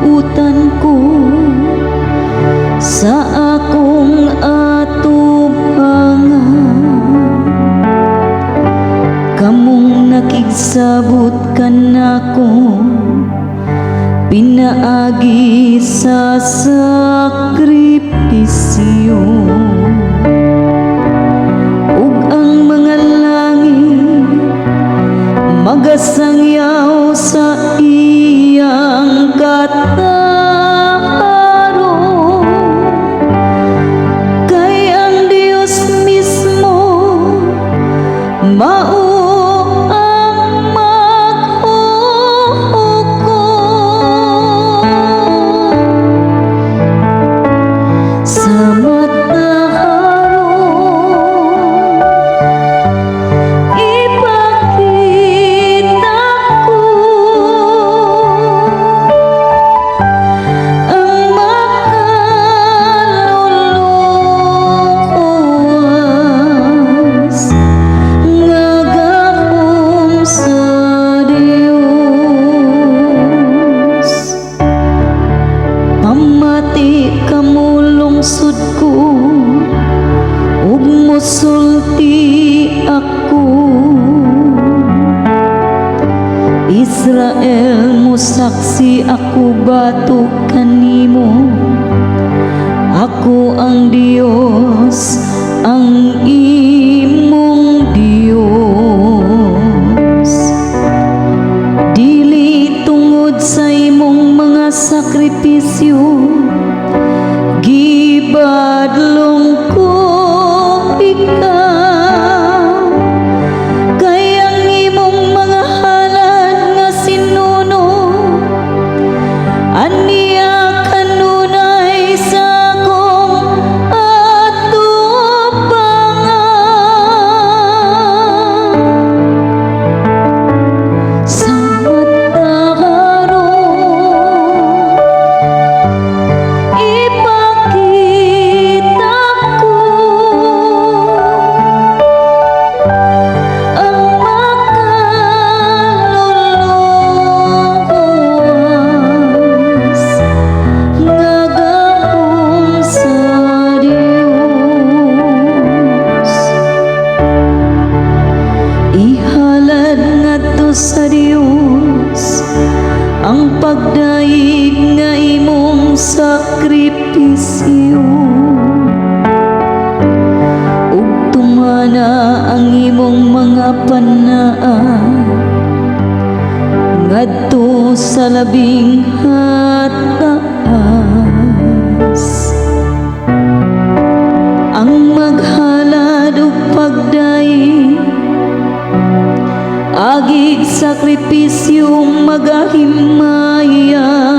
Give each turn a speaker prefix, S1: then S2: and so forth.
S1: pag-utan ko sa akong atubangan. Kamong nakigsabot ka nako, pinaagi sa sakripisyo. Ug ang mga langit magasangyaw sa iyang katarong, kay ang Diyos mismo mao ang maghuhukom sa mataharong. Ipakita ko ang makaluluwas nga gahom sa Dios. Pamati kamo lungsod ko ug mosulti ako. Israel, mosaksi ako batok kanimo. Ako ang Dios, ang imong Dios. Dili tungod sa imong mga sakripisyo, gibadlong ko ikaw. Kay ang imong mga halad nga sinuno, aniya kanunay sa akong atubangan. Sa mataharong ipakita ko ang makaluluwas nga gahom sa Dios. Ihalad ngadto sa Dios ang pagdaig nga imong sakripisyo, ug tumana ang imong mga panaan ngadto sa labing hataas. Ang maghalad ug pagdaig agig sakripisyo magahimayan.